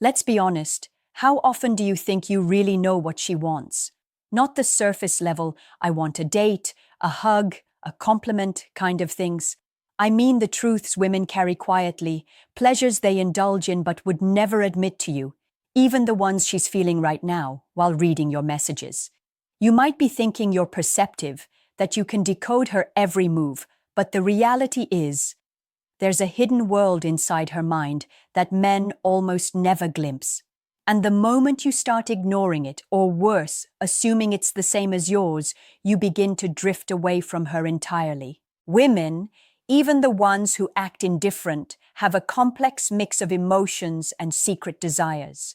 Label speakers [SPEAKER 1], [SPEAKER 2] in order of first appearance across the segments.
[SPEAKER 1] Let's be honest, how often do you think you really know what she wants? Not the surface level, I want a date, a hug, a compliment kind of things. I mean the truths women carry quietly, pleasures they indulge in but would never admit to you, even the ones she's feeling right now while reading your messages. You might be thinking you're perceptive, that you can decode her every move, but the reality is, there's a hidden world inside her mind that men almost never glimpse. And the moment you start ignoring it, or worse, assuming it's the same as yours, you begin to drift away from her entirely. Women, even the ones who act indifferent, have a complex mix of emotions and secret desires.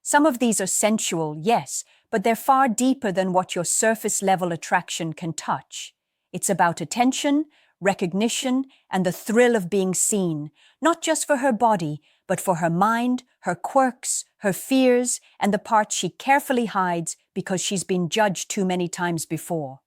[SPEAKER 1] Some of these are sensual, yes, but they're far deeper than what your surface-level attraction can touch. It's about attention, recognition, and the thrill of being seen, not just for her body, but for her mind, her quirks, her fears, and the parts she carefully hides because she's been judged too many times before.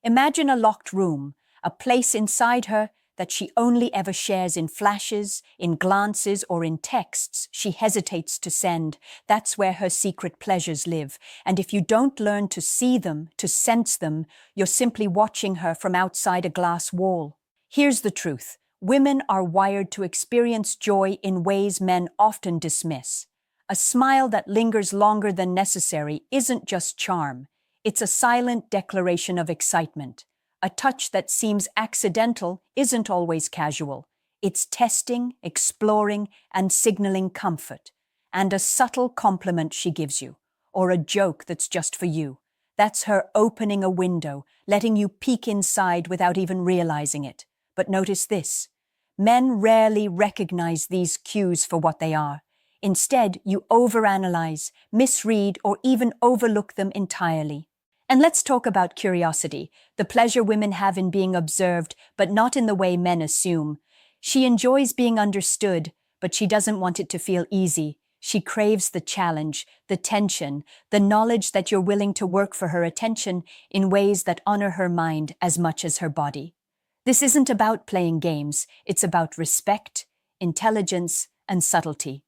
[SPEAKER 1] Imagine a locked room, a place inside her that she only ever shares in flashes, in glances, or in texts she hesitates to send. That's where her secret pleasures live. And if you don't learn to see them, to sense them, you're simply watching her from outside a glass wall. Here's the truth. Women are wired to experience joy in ways men often dismiss. A smile that lingers longer than necessary isn't just charm. It's a silent declaration of excitement. A touch that seems accidental isn't always casual. It's testing, exploring, and signaling comfort. And a subtle compliment she gives you, or a joke that's just for you. That's her opening a window, letting you peek inside without even realizing it. But notice this. Men rarely recognize these cues for what they are. Instead, you overanalyze, misread, or even overlook them entirely. And let's talk about curiosity, the pleasure women have in being observed, but not in the way men assume. She enjoys being understood, but she doesn't want it to feel easy. She craves the challenge, the tension, the knowledge that you're willing to work for her attention in ways that honor her mind as much as her body. This isn't about playing games, it's about respect, intelligence, and subtlety.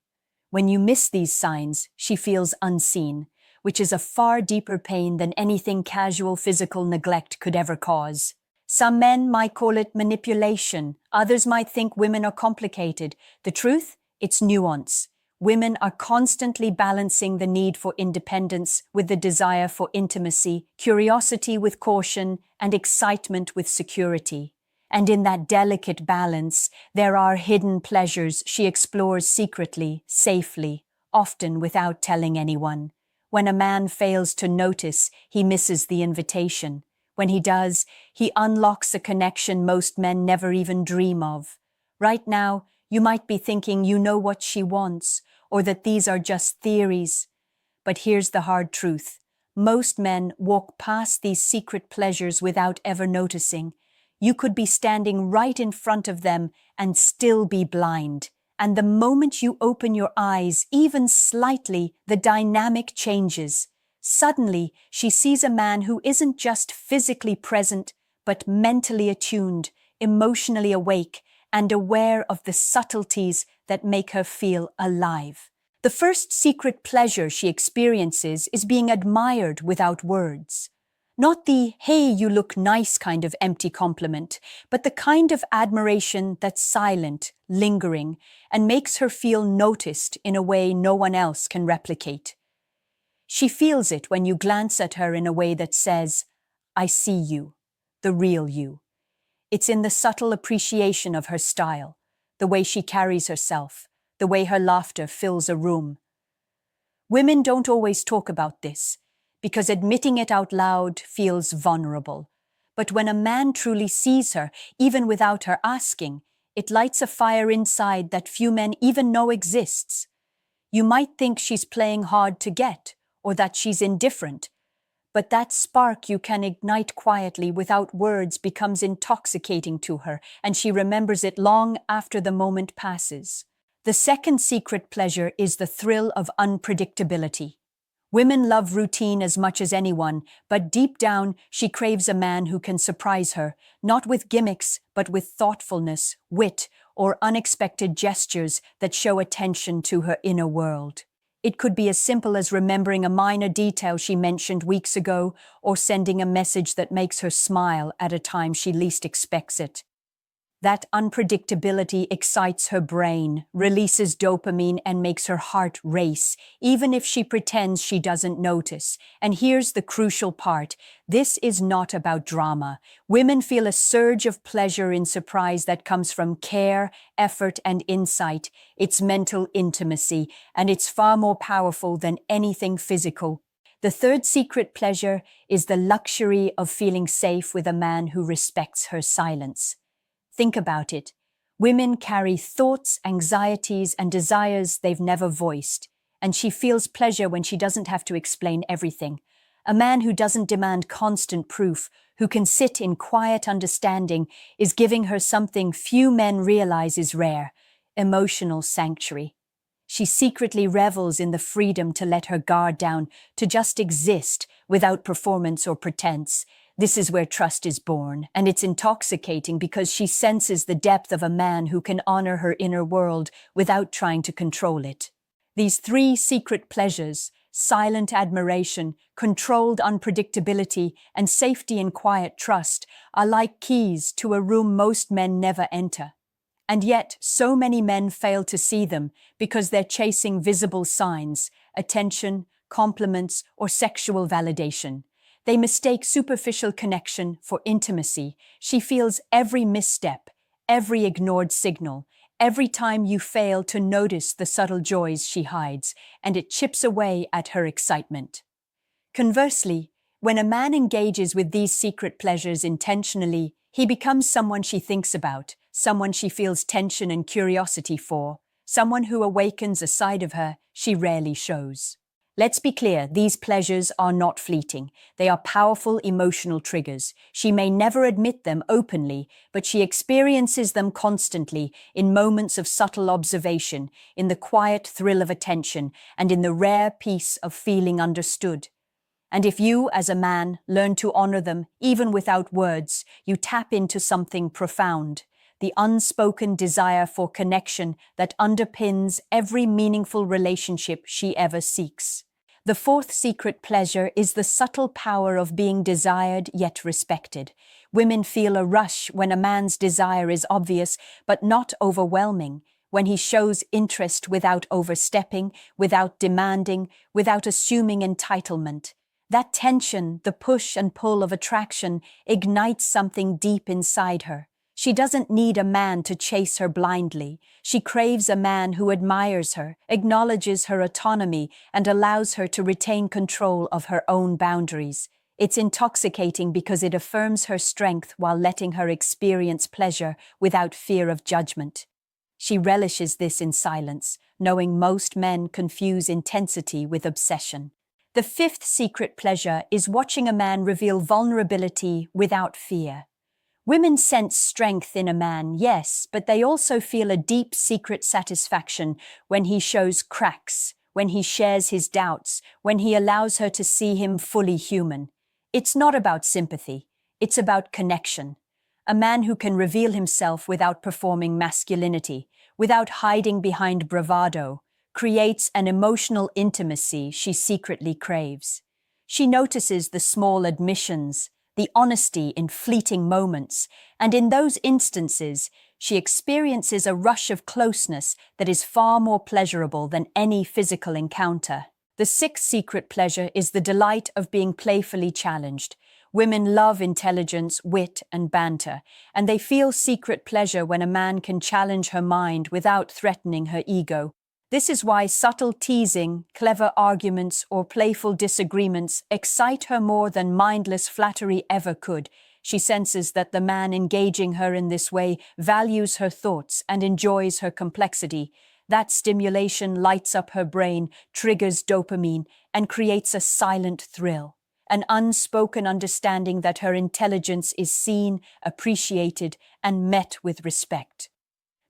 [SPEAKER 1] When you miss these signs, she feels unseen, which is a far deeper pain than anything casual physical neglect could ever cause. Some men might call it manipulation, others might think women are complicated. The truth? It's nuance. Women are constantly balancing the need for independence with the desire for intimacy, curiosity with caution, and excitement with security. And in that delicate balance, there are hidden pleasures she explores secretly, safely, often without telling anyone. When a man fails to notice, he misses the invitation. When he does, he unlocks a connection most men never even dream of. Right now, you might be thinking you know what she wants, or that these are just theories. But here's the hard truth. Most men walk past these secret pleasures without ever noticing. You could be standing right in front of them and still be blind. And the moment you open your eyes, even slightly, the dynamic changes. Suddenly, she sees a man who isn't just physically present, but mentally attuned, emotionally awake, and aware of the subtleties that make her feel alive. The first secret pleasure she experiences is being admired without words. Not the, hey, you look nice kind of empty compliment, but the kind of admiration that's silent, lingering, and makes her feel noticed in a way no one else can replicate. She feels it when you glance at her in a way that says, I see you, the real you. It's in the subtle appreciation of her style, the way she carries herself, the way her laughter fills a room. Women don't always talk about this, because admitting it out loud feels vulnerable. But when a man truly sees her, even without her asking, it lights a fire inside that few men even know exists. You might think she's playing hard to get, or that she's indifferent, but that spark you can ignite quietly without words becomes intoxicating to her, and she remembers it long after the moment passes. The second secret pleasure is the thrill of unpredictability. Women love routine as much as anyone, but deep down, she craves a man who can surprise her, not with gimmicks, but with thoughtfulness, wit, or unexpected gestures that show attention to her inner world. It could be as simple as remembering a minor detail she mentioned weeks ago or sending a message that makes her smile at a time she least expects it. That unpredictability excites her brain, releases dopamine, and makes her heart race, even if she pretends she doesn't notice. And here's the crucial part. This is not about drama. Women feel a surge of pleasure in surprise that comes from care, effort, and insight. It's mental intimacy, and it's far more powerful than anything physical. The third secret pleasure is the luxury of feeling safe with a man who respects her silence. Think about it. Women carry thoughts, anxieties, and desires they've never voiced, and she feels pleasure when she doesn't have to explain everything. A man who doesn't demand constant proof, who can sit in quiet understanding, is giving her something few men realize is rare: emotional sanctuary. She secretly revels in the freedom to let her guard down, to just exist without performance or pretense. This is where trust is born, and it's intoxicating because she senses the depth of a man who can honor her inner world without trying to control it. These three secret pleasures, silent admiration, controlled unpredictability, and safety in quiet trust, are like keys to a room most men never enter. And yet, so many men fail to see them because they're chasing visible signs, attention, compliments, or sexual validation. They mistake superficial connection for intimacy. She feels every misstep, every ignored signal, every time you fail to notice the subtle joys she hides, and it chips away at her excitement. Conversely, when a man engages with these secret pleasures intentionally, he becomes someone she thinks about, someone she feels tension and curiosity for, someone who awakens a side of her she rarely shows. Let's be clear, these pleasures are not fleeting. They are powerful emotional triggers. She may never admit them openly, but she experiences them constantly in moments of subtle observation, in the quiet thrill of attention, and in the rare peace of feeling understood. And if you, as a man, learn to honor them, even without words, you tap into something profound: the unspoken desire for connection that underpins every meaningful relationship she ever seeks. The fourth secret pleasure is the subtle power of being desired yet respected. Women feel a rush when a man's desire is obvious but not overwhelming, when he shows interest without overstepping, without demanding, without assuming entitlement. That tension, the push and pull of attraction, ignites something deep inside her. She doesn't need a man to chase her blindly. She craves a man who admires her, acknowledges her autonomy, and allows her to retain control of her own boundaries. It's intoxicating because it affirms her strength while letting her experience pleasure without fear of judgment. She relishes this in silence, knowing most men confuse intensity with obsession. The fifth secret pleasure is watching a man reveal vulnerability without fear. Women sense strength in a man, yes, but they also feel a deep secret satisfaction when he shows cracks, when he shares his doubts, when he allows her to see him fully human. It's not about sympathy, it's about connection. A man who can reveal himself without performing masculinity, without hiding behind bravado, creates an emotional intimacy she secretly craves. She notices the small admissions, the honesty in fleeting moments, and in those instances, she experiences a rush of closeness that is far more pleasurable than any physical encounter. The sixth secret pleasure is the delight of being playfully challenged. Women love intelligence, wit, and banter, and they feel secret pleasure when a man can challenge her mind without threatening her ego. This is why subtle teasing, clever arguments, or playful disagreements excite her more than mindless flattery ever could. She senses that the man engaging her in this way values her thoughts and enjoys her complexity. That stimulation lights up her brain, triggers dopamine, and creates a silent thrill, an unspoken understanding that her intelligence is seen, appreciated, and met with respect.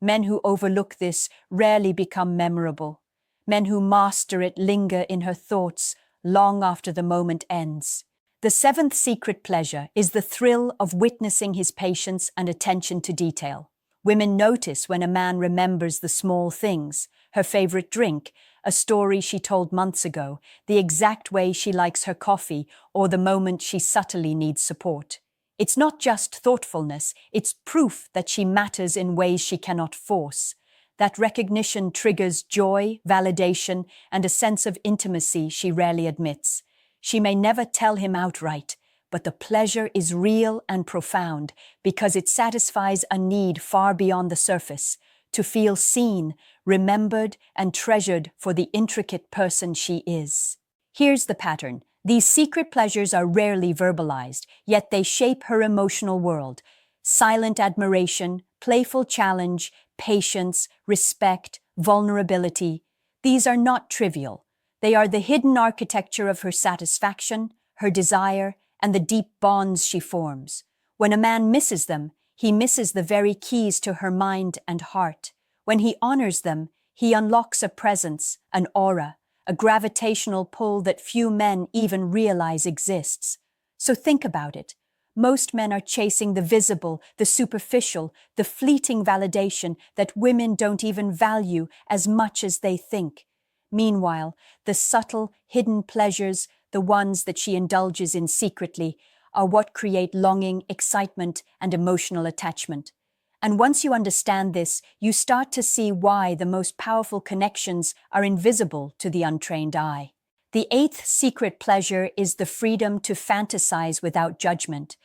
[SPEAKER 1] Men who overlook this rarely become memorable. Men who master it linger in her thoughts long after the moment ends. The seventh secret pleasure is the thrill of witnessing his patience and attention to detail. Women notice when a man remembers the small things, her favorite drink, a story she told months ago, the exact way she likes her coffee, or the moment she subtly needs support. It's not just thoughtfulness, it's proof that she matters in ways she cannot force. That recognition triggers joy, validation, and a sense of intimacy she rarely admits. She may never tell him outright, but the pleasure is real and profound because it satisfies a need far beyond the surface, to feel seen, remembered, and treasured for the intricate person she is. Here's the pattern. These secret pleasures are rarely verbalized, yet they shape her emotional world. Silent admiration, playful challenge, patience, respect, vulnerability. These are not trivial. They are the hidden architecture of her satisfaction, her desire, and the deep bonds she forms. When a man misses them, he misses the very keys to her mind and heart. When he honors them, he unlocks a presence, an aura, a gravitational pull that few men even realize exists. So think about it. Most men are chasing the visible, the superficial, the fleeting validation that women don't even value as much as they think. Meanwhile, the subtle, hidden pleasures, the ones that she indulges in secretly, are what create longing, excitement, and emotional attachment. And once you understand this, you start to see why the most powerful connections are invisible to the untrained eye. The eighth secret pleasure is the freedom to fantasize without judgment.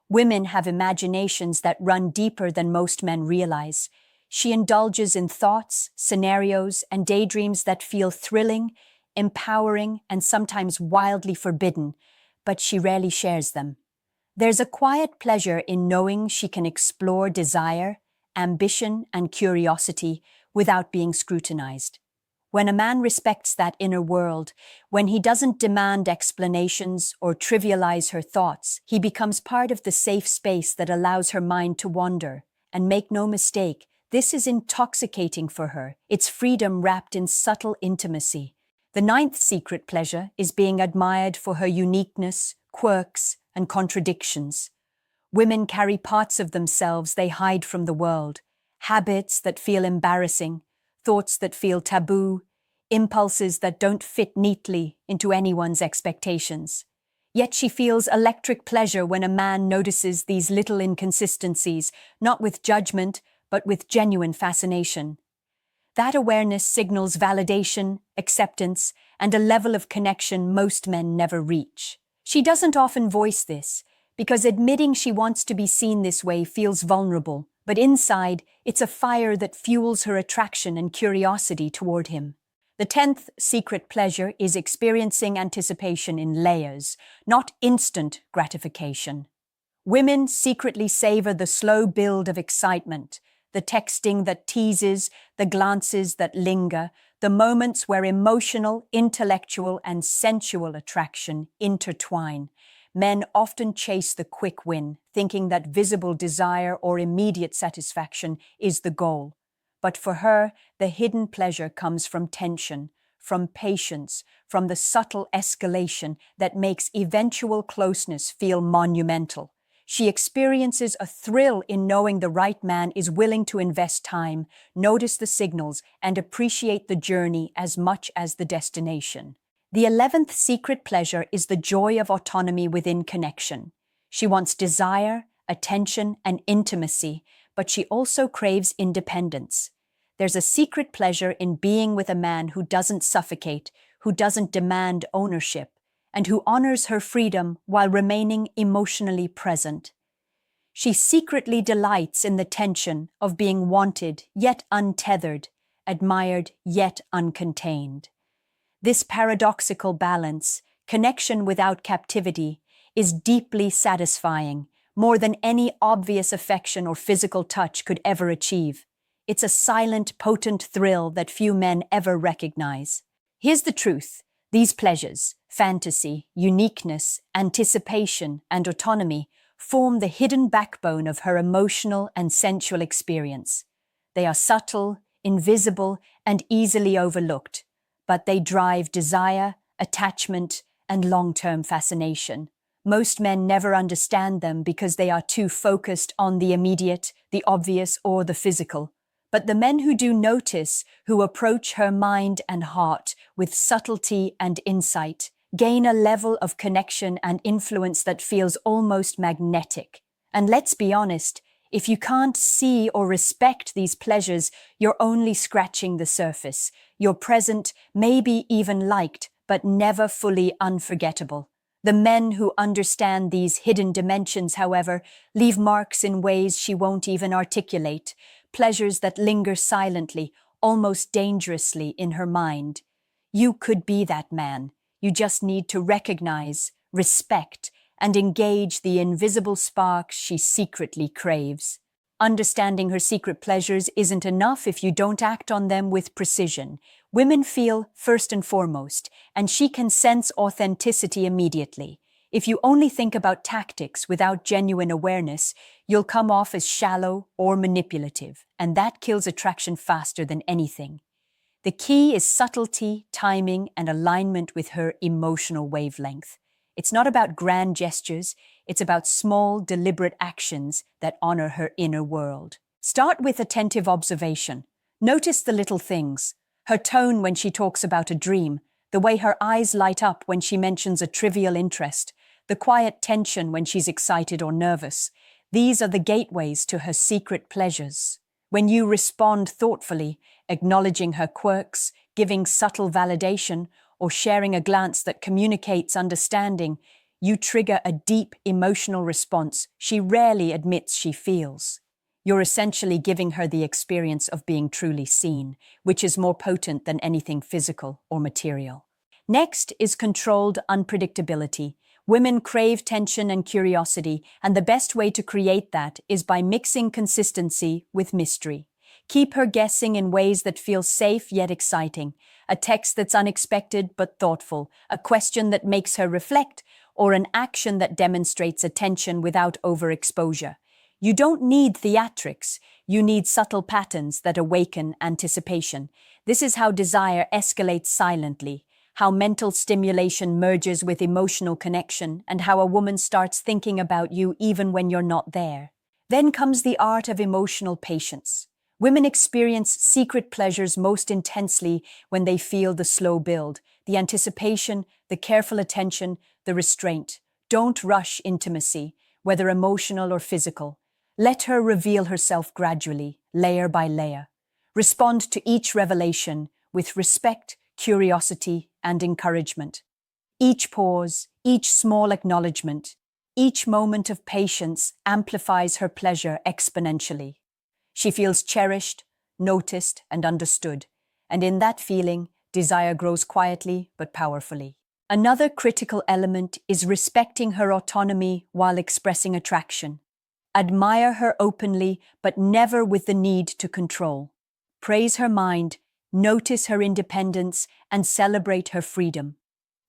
[SPEAKER 1] Women have imaginations that run deeper than most men realize. She indulges in thoughts, scenarios, and daydreams that feel thrilling, empowering, and sometimes wildly forbidden, but she rarely shares them. There's a quiet pleasure in knowing she can explore desire, ambition, and curiosity without being scrutinized. When a man respects that inner world, when he doesn't demand explanations or trivialize her thoughts, he becomes part of the safe space that allows her mind to wander. And make no mistake, this is intoxicating for her. It's freedom wrapped in subtle intimacy. The ninth secret pleasure is being admired for her uniqueness, quirks, and contradictions. Women carry parts of themselves they hide from the world, habits that feel embarrassing, thoughts that feel taboo, impulses that don't fit neatly into anyone's expectations. Yet she feels electric pleasure when a man notices these little inconsistencies, not with judgment, but with genuine fascination. That awareness signals validation, acceptance, and a level of connection most men never reach. She doesn't often voice this, because admitting she wants to be seen this way feels vulnerable, but inside, it's a fire that fuels her attraction and curiosity toward him. The 10th secret pleasure is experiencing anticipation in layers, not instant gratification. Women secretly savor the slow build of excitement, the texting that teases, the glances that linger, the moments where emotional, intellectual, and sensual attraction intertwine. Men often chase the quick win, thinking that visible desire or immediate satisfaction is the goal. But for her, the hidden pleasure comes from tension, from patience, from the subtle escalation that makes eventual closeness feel monumental. She experiences a thrill in knowing the right man is willing to invest time, notice the signals, and appreciate the journey as much as the destination. The 11th secret pleasure is the joy of autonomy within connection. She wants desire, attention, and intimacy, but she also craves independence. There's a secret pleasure in being with a man who doesn't suffocate, who doesn't demand ownership, and who honors her freedom while remaining emotionally present. She secretly delights in the tension of being wanted yet untethered, admired yet uncontained. This paradoxical balance, connection without captivity, is deeply satisfying, more than any obvious affection or physical touch could ever achieve. It's a silent, potent thrill that few men ever recognize. Here's the truth. These pleasures, fantasy, uniqueness, anticipation, and autonomy, form the hidden backbone of her emotional and sensual experience. They are subtle, invisible, and easily overlooked, but they drive desire, attachment, and long-term fascination. Most men never understand them because they are too focused on the immediate, the obvious, or the physical. But the men who do notice, who approach her mind and heart with subtlety and insight, gain a level of connection and influence that feels almost magnetic. And let's be honest, if you can't see or respect these pleasures, you're only scratching the surface. You're present, maybe even liked, but never fully unforgettable. The men who understand these hidden dimensions, however, leave marks in ways she won't even articulate, pleasures that linger silently, almost dangerously in her mind. You could be that man. You just need to recognize, respect, and engage the invisible sparks she secretly craves. Understanding her secret pleasures isn't enough if you don't act on them with precision. Women feel first and foremost, and she can sense authenticity immediately. If you only think about tactics without genuine awareness, you'll come off as shallow or manipulative, and that kills attraction faster than anything. The key is subtlety, timing, and alignment with her emotional wavelength. It's not about grand gestures, it's about small, deliberate actions that honor her inner world. Start with attentive observation. Notice the little things. Her tone when she talks about a dream, the way her eyes light up when she mentions a trivial interest, the quiet tension when she's excited or nervous. These are the gateways to her secret pleasures. When you respond thoughtfully, acknowledging her quirks, giving subtle validation, or sharing a glance that communicates understanding, you trigger a deep emotional response she rarely admits she feels. You're essentially giving her the experience of being truly seen, which is more potent than anything physical or material. Next is controlled unpredictability. Women crave tension and curiosity, and the best way to create that is by mixing consistency with mystery. Keep her guessing in ways that feel safe yet exciting, a text that's unexpected but thoughtful, a question that makes her reflect, or an action that demonstrates attention without overexposure. You don't need theatrics, you need subtle patterns that awaken anticipation. This is how desire escalates silently, how mental stimulation merges with emotional connection, and how a woman starts thinking about you even when you're not there. Then comes the art of emotional patience. Women experience secret pleasures most intensely when they feel the slow build, the anticipation, the careful attention, the restraint. Don't rush intimacy, whether emotional or physical. Let her reveal herself gradually, layer by layer. Respond to each revelation with respect, curiosity, and encouragement. Each pause, each small acknowledgement, each moment of patience amplifies her pleasure exponentially. She feels cherished, noticed, and understood, and in that feeling, desire grows quietly but powerfully. Another critical element is respecting her autonomy while expressing attraction. Admire her openly, but never with the need to control. Praise her mind, notice her independence, and celebrate her freedom.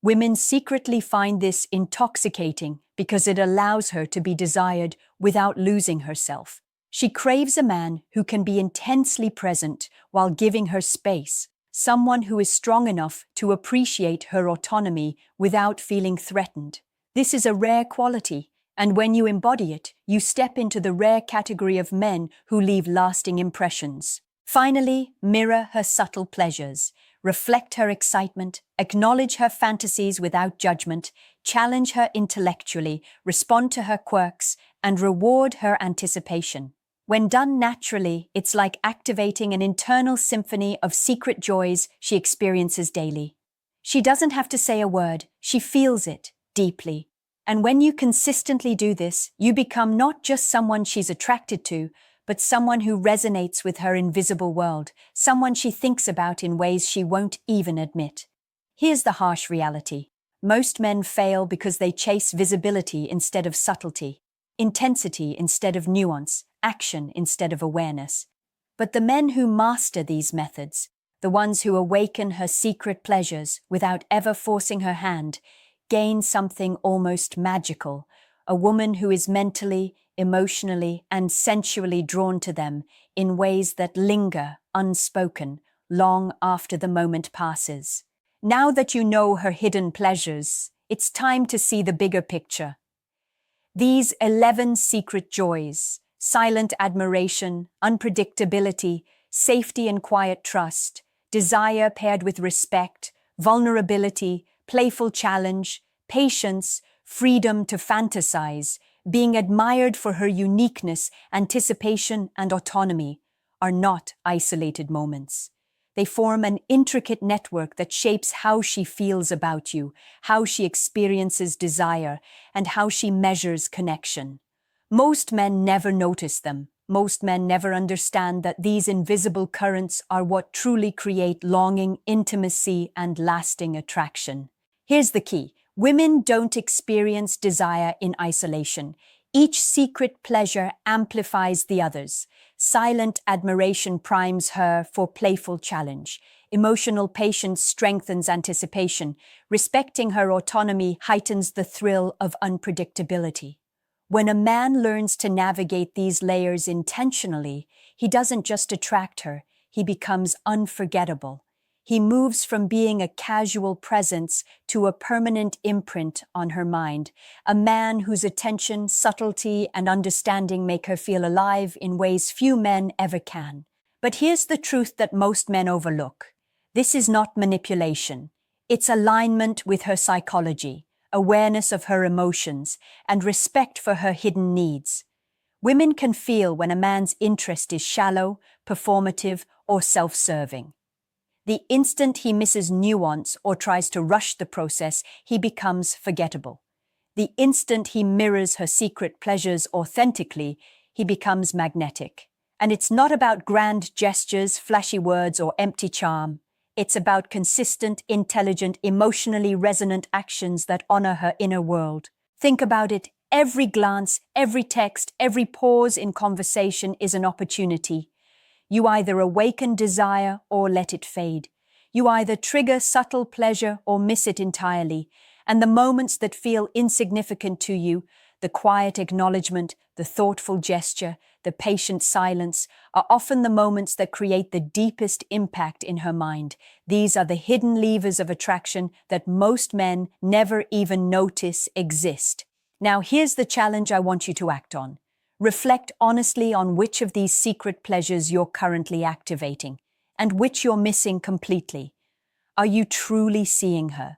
[SPEAKER 1] Women secretly find this intoxicating because it allows her to be desired without losing herself. She craves a man who can be intensely present while giving her space, someone who is strong enough to appreciate her autonomy without feeling threatened. This is a rare quality, and when you embody it, you step into the rare category of men who leave lasting impressions. Finally, mirror her subtle pleasures. Reflect her excitement, acknowledge her fantasies without judgment, challenge her intellectually, respond to her quirks, and reward her anticipation. When done naturally, it's like activating an internal symphony of secret joys she experiences daily. She doesn't have to say a word, she feels it deeply. And when you consistently do this, you become not just someone she's attracted to, but someone who resonates with her invisible world, someone she thinks about in ways she won't even admit. Here's the harsh reality. Most men fail because they chase visibility instead of subtlety, intensity instead of nuance, action instead of awareness. But the men who master these methods, the ones who awaken her secret pleasures without ever forcing her hand, gain something almost magical, a woman who is mentally, emotionally, and sensually drawn to them in ways that linger unspoken long after the moment passes. Now that you know her hidden pleasures, it's time to see the bigger picture. These 11 secret joys, silent admiration, unpredictability, safety and quiet trust, desire paired with respect, vulnerability, playful challenge, patience, freedom to fantasize, being admired for her uniqueness, anticipation, and autonomy are not isolated moments. They form an intricate network that shapes how she feels about you, how she experiences desire, and how she measures connection. Most men never notice them. Most men never understand that these invisible currents are what truly create longing, intimacy, and lasting attraction. Here's the key. Women don't experience desire in isolation. Each secret pleasure amplifies the others. Silent admiration primes her for playful challenge. Emotional patience strengthens anticipation. Respecting her autonomy heightens the thrill of unpredictability. When a man learns to navigate these layers intentionally, he doesn't just attract her, he becomes unforgettable. He moves from being a casual presence to a permanent imprint on her mind, a man whose attention, subtlety, and understanding make her feel alive in ways few men ever can. But here's the truth that most men overlook. This is not manipulation. It's alignment with her psychology, awareness of her emotions, and respect for her hidden needs. Women can feel when a man's interest is shallow, performative, or self-serving. The instant he misses nuance or tries to rush the process, he becomes forgettable. The instant he mirrors her secret pleasures authentically, he becomes magnetic. And it's not about grand gestures, flashy words, or empty charm. It's about consistent, intelligent, emotionally resonant actions that honor her inner world. Think about it. Every glance, every text, every pause in conversation is an opportunity. You either awaken desire or let it fade. You either trigger subtle pleasure or miss it entirely. And the moments that feel insignificant to you, the quiet acknowledgement, the thoughtful gesture, the patient silence, are often the moments that create the deepest impact in her mind. These are the hidden levers of attraction that most men never even notice exist. Now, here's the challenge I want you to act on. Reflect honestly on which of these secret pleasures you're currently activating and which you're missing completely. Are you truly seeing her?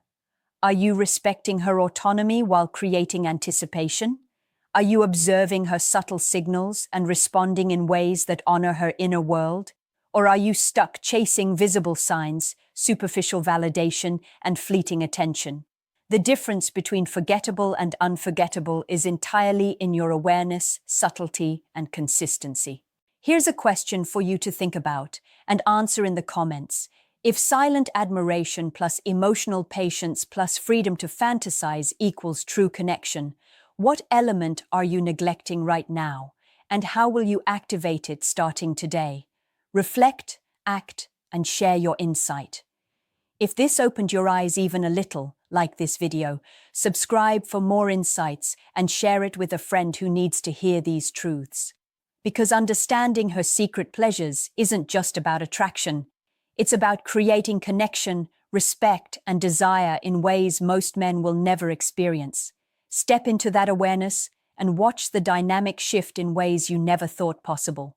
[SPEAKER 1] Are you respecting her autonomy while creating anticipation? Are you observing her subtle signals and responding in ways that honor her inner world? Or are you stuck chasing visible signs, superficial validation, and fleeting attention? The difference between forgettable and unforgettable is entirely in your awareness, subtlety, and consistency. Here's a question for you to think about and answer in the comments. If silent admiration plus emotional patience plus freedom to fantasize equals true connection, what element are you neglecting right now, and how will you activate it starting today? Reflect, act, and share your insight. If this opened your eyes even a little, like this video, subscribe for more insights and share it with a friend who needs to hear these truths. Because understanding her secret pleasures isn't just about attraction. It's about creating connection, respect, and desire in ways most men will never experience. Step into that awareness and watch the dynamic shift in ways you never thought possible.